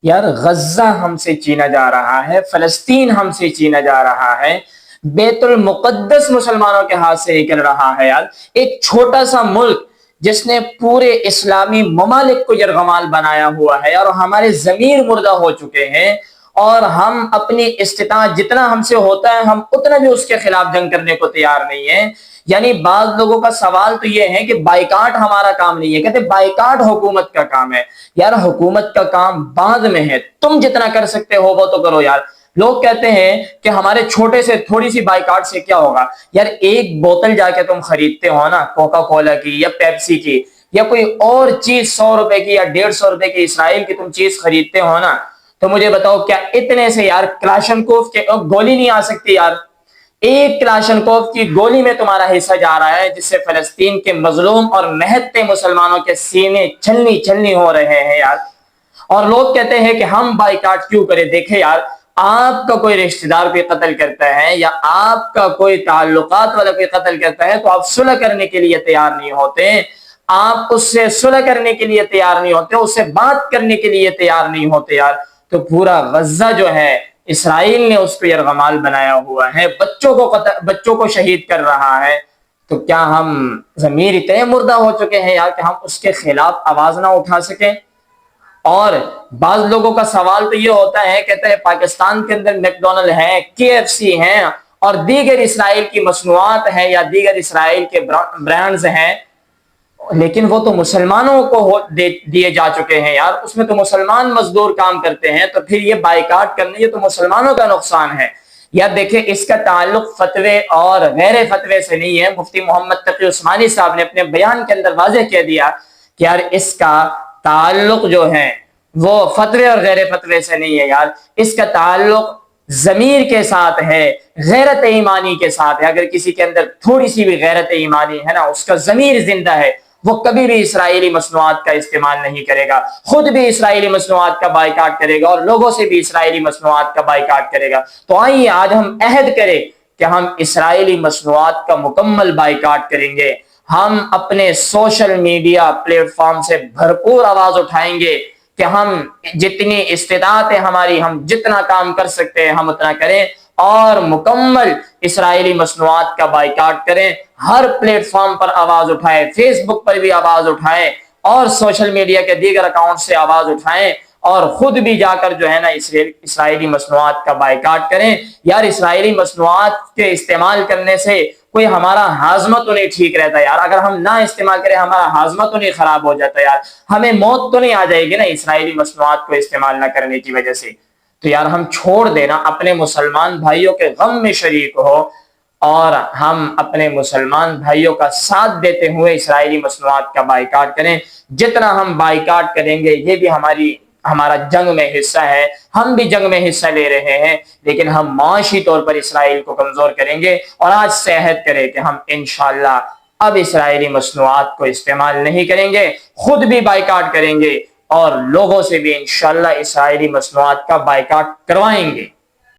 یار غزہ ہم سے چینا جا رہا ہے، فلسطین ہم سے چینا جا رہا ہے، بیت المقدس مسلمانوں کے ہاتھ سے نکل رہا ہے۔ یار ایک چھوٹا سا ملک جس نے پورے اسلامی ممالک کو یرغمال بنایا ہوا ہے، اور ہمارے ضمیر مردہ ہو چکے ہیں، اور ہم اپنی استطاعت جتنا ہم سے ہوتا ہے ہم اتنا بھی اس کے خلاف جنگ کرنے کو تیار نہیں ہیں۔ یعنی بعض لوگوں کا سوال تو یہ ہے کہ بائیکاٹ ہمارا کام نہیں ہے، کہتے بائیکاٹ حکومت کا کام ہے۔ یار حکومت کا کام بعد میں ہے، تم جتنا کر سکتے ہو وہ تو کرو یار۔ لوگ کہتے ہیں کہ ہمارے چھوٹے سے تھوڑی سی بائیکاٹ سے کیا ہوگا۔ یار ایک بوتل جا کے تم خریدتے ہو نا کوکا کولا کی یا پیپسی کی یا کوئی اور چیز 100 روپے کی یا 150 روپے کی اسرائیل کی تم چیز خریدتے ہو نا، تو مجھے بتاؤ کیا اتنے سے یار کلاشنکوف کے گولی نہیں آ سکتی؟ یار ایک کلاشنکوف کی گولی میں تمہارا حصہ جا رہا ہے، جس سے فلسطین کے مظلوم اور نہتے مسلمانوں کے سینے چھلنی چھلنی ہو رہے ہیں یار۔ اور لوگ کہتے ہیں کہ ہم بائیکاٹ کیوں کریں؟ دیکھیں یار، آپ کا کوئی رشتہ دار کوئی قتل کرتا ہے یا آپ کا کوئی تعلقات والا کوئی قتل کرتا ہے تو آپ صلح کرنے کے لیے تیار نہیں ہوتے، آپ اس سے صلح کرنے کے لیے تیار نہیں ہوتے، اس سے بات کرنے کے لیے تیار نہیں ہوتے یار۔ تو پورا غزہ جو ہے اسرائیل نے اس کو یرغمال بنایا ہوا ہے، بچوں کو شہید کر رہا ہے، تو کیا ہم ضمیر اتنے مردہ ہو چکے ہیں یار کہ ہم اس کے خلاف آواز نہ اٹھا سکیں؟ اور بعض لوگوں کا سوال تو یہ ہوتا ہے، کہتے ہیں پاکستان کے اندر میک ڈونلڈ ہے، KFC ہیں اور دیگر اسرائیل کی مصنوعات ہیں یا دیگر اسرائیل کے برانڈز ہیں، لیکن وہ تو مسلمانوں کو دیے جا چکے ہیں یار، اس میں تو مسلمان مزدور کام کرتے ہیں، تو پھر یہ بائیکاٹ کرنے یہ تو مسلمانوں کا نقصان ہے۔ یا دیکھیں اس کا تعلق فتوے اور غیر فتوے سے نہیں ہے، مفتی محمد تقی عثمانی صاحب نے اپنے بیان کے اندر واضح کہہ دیا کہ یار اس کا تعلق جو ہے وہ فتوے اور غیر فتوے سے نہیں ہے یار، اس کا تعلق ضمیر کے ساتھ ہے، غیرت ایمانی کے ساتھ ہے۔ اگر کسی کے اندر تھوڑی سی بھی غیرت ایمانی ہے نا، اس کا ضمیر زندہ ہے، وہ کبھی بھی اسرائیلی مصنوعات کا استعمال نہیں کرے گا، خود بھی اسرائیلی مصنوعات کا بائیکاٹ کرے گا اور لوگوں سے بھی اسرائیلی مصنوعات کا بائیکاٹ کرے گا۔ تو آئیے آج ہم عہد کریں کہ ہم اسرائیلی مصنوعات کا مکمل بائیکاٹ کریں گے، ہم اپنے سوشل میڈیا پلیٹ فارم سے بھرپور آواز اٹھائیں گے کہ ہم جتنی استطاعت ہے ہماری، ہم جتنا کام کر سکتے ہیں ہم اتنا کریں اور مکمل اسرائیلی مصنوعات کا بائیکاٹ کریں، ہر پلیٹ فارم پر آواز اٹھائیں، فیس بک پر بھی آواز اٹھائیں اور سوشل میڈیا کے دیگر اکاؤنٹ سے آواز اٹھائیں، اور خود بھی جا کر جو ہے نا اسرائیلی مصنوعات کا بائیکاٹ کریں۔ یار اسرائیلی مصنوعات کے استعمال کرنے سے کوئی ہمارا ہاضمہ تو نہیں ٹھیک رہتا یار، اگر ہم نہ استعمال کریں ہمارا ہاضمہ تو نہیں خراب ہو جاتا یار، ہمیں موت تو نہیں آ جائے گی نا اسرائیلی مصنوعات کو استعمال نہ کرنے کی وجہ سے۔ تو یار ہم چھوڑ دینا، اپنے مسلمان بھائیوں کے غم میں شریک ہو اور ہم اپنے مسلمان بھائیوں کا ساتھ دیتے ہوئے اسرائیلی مصنوعات کا بائیکاٹ کریں۔ جتنا ہم بائیکاٹ کریں گے یہ بھی ہمارا جنگ میں حصہ ہے، ہم بھی جنگ میں حصہ لے رہے ہیں، لیکن ہم معاشی طور پر اسرائیل کو کمزور کریں گے۔ اور آج سے عہد کریں کہ ہم انشاءاللہ اب اسرائیلی مصنوعات کو استعمال نہیں کریں گے، خود بھی بائیکاٹ کریں گے اور لوگوں سے بھی انشاءاللہ اسرائیلی مصنوعات کا بائیکاٹ کروائیں گے۔